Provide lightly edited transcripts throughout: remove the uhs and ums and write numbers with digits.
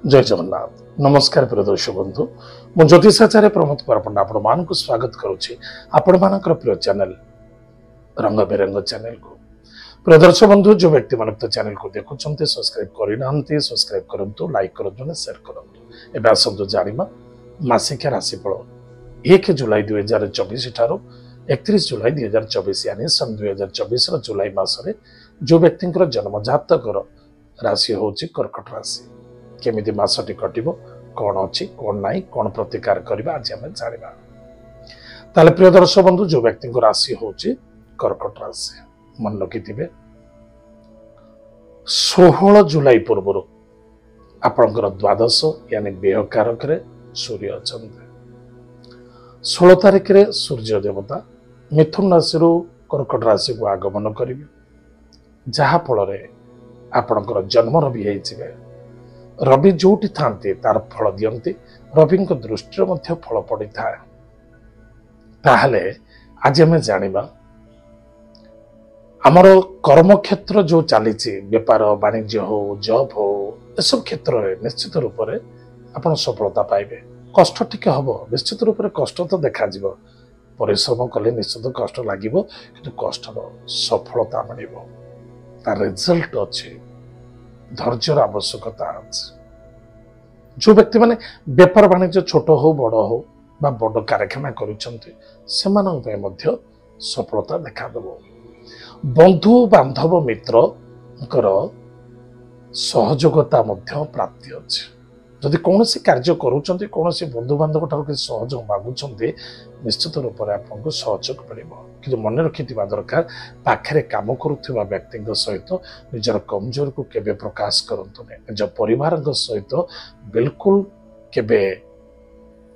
जय जगन्नाथ नमस्कार प्रिय दर्शक बंधु मु ज्योतिषाचार्य प्रमोद कुमार पंडा आपण मानक स्वागत करुच्ची आपण मानकर प्रिय चैनल रंग बेरंग चैनल को। प्रिय दर्शक बंधु जो व्यक्ति मान चैनल को देखुं सब्सक्राइब करना सब्सक्राइब करूँ लाइक करूँ शेयर करूँ। एवं आसतु जाना मासिक राशिफल 1 जुलाई 2024 ठारू 31 जुलाई 2024 यानी सन 2024 जुलाई मासरे जो व्यक्ति जन्म जातकर राशि हूँ कर्कट राशि केमिति मासटी कटिबो कौन अच्छी कौन ना कौन प्रतिकार करबा आज आम जाना। ताले प्रिय दर्शक बंधु जो व्यक्ति राशि हूँ कर्कट राशि मन रखिथिबे 16 जुलाई पूर्व आपणकर द्वादश यानी व्ययकारक सूर्य अच्छा 16 तारिख रे सूर्य देवता मिथुन राशि कर्कट राशि को आगमन करेंगे जहा फल आपणकर जन्मर भी होइछिबे रवि जोटी थांती तार फल दियंती रवि दृष्टि फल पड़ी था। ताहले आज आम जानिबा आमर कर्म क्षेत्र जो चली बेपार वाणिज्य हो जॉब हो सब क्षेत्र में निश्चित रूप से आप सफलता पाइबे। कष्ट टिके हम निश्चित रूप से कष्ट तो देखा परिश्रम कले निश्चित कष्ट लगे कि कष्टर सफलता मिल तार रिजल्ट अच्छी धैर्यर आवश्यकता अच्छे। जो व्यक्ति माने बेपार वाणिज्य छोट हो बड़ कारखाना करुछंती सफलता देखा देबो। बंधु बांधव मित्र सहयोगता प्राप्ति अच्छे। जदि कौन कार्य करुँच कौन बंधु बांधव ठार कि सहयोग मागुंट निश्चित रूप से आपको सहयोग मिल कि मन रखि दरकार पाखे काम करुवा व्यक्ति सहित निजर कमजोर को केबे प्रकाश करतु निज परिवार सहित बिल्कुल केबे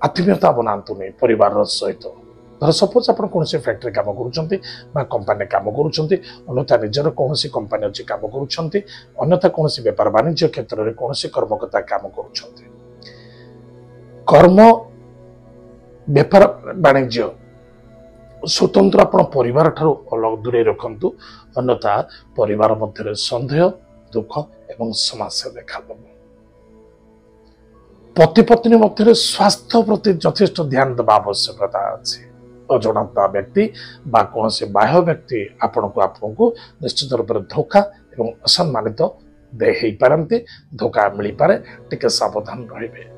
आत्मीयता बनातु परिवार सहित। धर सपोज आप कौन फैक्ट्री काम करुँच कंपानी काम करुँच अन्यथा निजर कौन कंपानी अच्छी काम करुँच अन्यथा कौन बेपार वाणिज्य क्षेत्र में कौन कर्मकर्ता काम करुँच कर्म बेपार वाणिज्य स्वतंत्र आप परिवार ठारू अलग दूरे रखंतु अन्यथा परिवार मध्य संदेह दुख एवं समस्या देखा देव। पति पत्नी मध्य स्वास्थ्य प्रति यथेष्ट ध्यान देवा आवश्यकता अच्छी। अजणता व्यक्ति बा कौन से बाह्य व्यक्ति आपको निश्चित रूप से धोखा एवं असम्मानित दे पारती धोखा मिल पारे टिके सावधान रहिबे।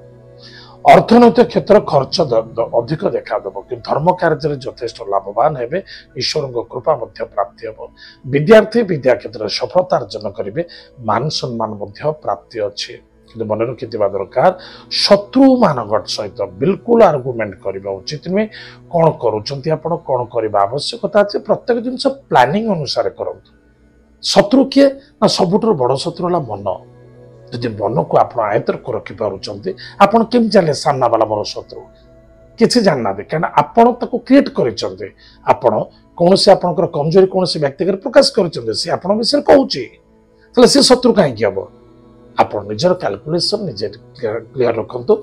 अर्थनैतिक क्षेत्र खर्च अधिक देखा देव कि धर्म कार्य यथेष्ट लाभवान हेबे ईश्वर कृपा प्राप्ति हेब। विद्यार्थी विद्या क्षेत्र में सफलता अर्जन करेंगे मान सम्मान प्राप्ति अच्छी। कि मन रखि दरकार शत्रु मान सहित बिल्कुल आर्गुमेंट करने उचित नुहे। कौन करुँच कौन करने आवश्यकता अच्छे प्रत्येक जिन प्लानिंग अनुसार करूँ। शत्रु किए ना सबुठ बड़ शत्रु है मन। जदि मन को आप आयत्तर को रखिपारे आपड़ केम जाने सामना वाला मोर शत्रु किसी जानना क्या आपड़ क्रिएट कर कौन से आपंकर कमजोरी कौन से व्यक्तिगत प्रकाश कर विषय कहूँ सी शत्रु कहीं हम आप निजर कैलकुलेशन निजे क्लियर रखु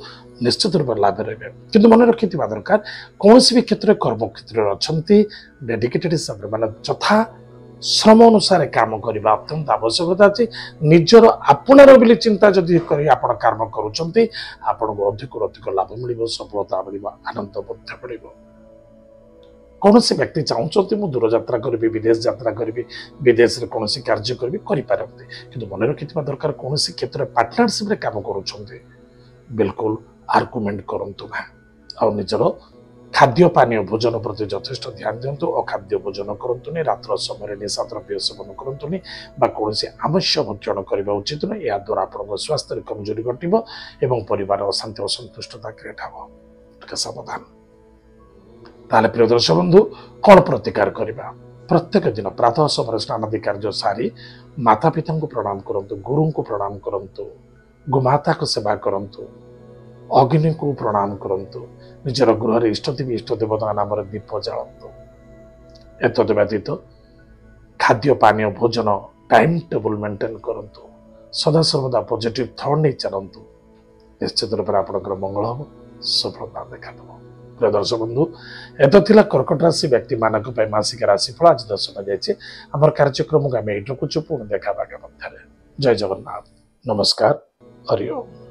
निश्चित रूप से लाभ रहे। कि मन रखि दरकार कौन भी क्षेत्र में कर्म क्षेत्र में अच्छा डेडिकेटेड हिसाब से मानते यथा श्रम अनुसार काम करने अत्यंत आवश्यकता अच्छी। निजर आपणार बोली चिंता जदि आप कर्म करुँच आपको अधिक अधिक लाभ मिल सफलता मिल आनंद बढ़। कौन से व्यक्ति चाहते मुझे दूर यात्रा करी विदेश यात्रा करी विदेश में कौन कार्य करी कि मन रखि दरकार कौन क्षेत्र में पार्टनरशिप रे काम करुँच बिल्कुल आर्गुमेंट करूँ ना। आ निजर खाद्य पानीय भोजन प्रति यथेष्ट ध्यान दिंतु। अखाद्य भोजन करूँ रात्र समय निशा द्रव्य सेवन करूँ कौन आवश्यक भक्षण करने उचित नुहे। या द्वारा आपको स्वास्थ्य कमजोरी घटव एवं परिवार अशांति असंतुष्टता क्रिएट हम सावधान। ताले प्रिय दर्शक बंधु कौन प्रतिकार करवा प्रत्येक दिन प्रातः समय स्नानादि कार्य सारी माता पिता को प्रणाम करंतु गुरु को प्रणाम करंतु गोमाता को सेवा करंतु अग्नि को प्रणाम करंतु निजर गृह इष्टदेवी इष्ट देवता नाम दीप जालतु। एत व्यतीत खाद्य पानीय भोजन टाइम टेबल मेंटेन करंतु सदा सर्वदा पॉजिटिव थॉट नहीं चलतु निश्चित रूप से आपंकर मंगल हम सफलता देखा देव। प्रिय दर्शक बंधु एत कर्कट राशि व्यक्ति मानक मासिक राशिफल आज दर्शन जाइए। आम कार्यक्रम को आम रखुचु पुणी देखा मध्य। जय जगन्नाथ नमस्कार हरि ओम।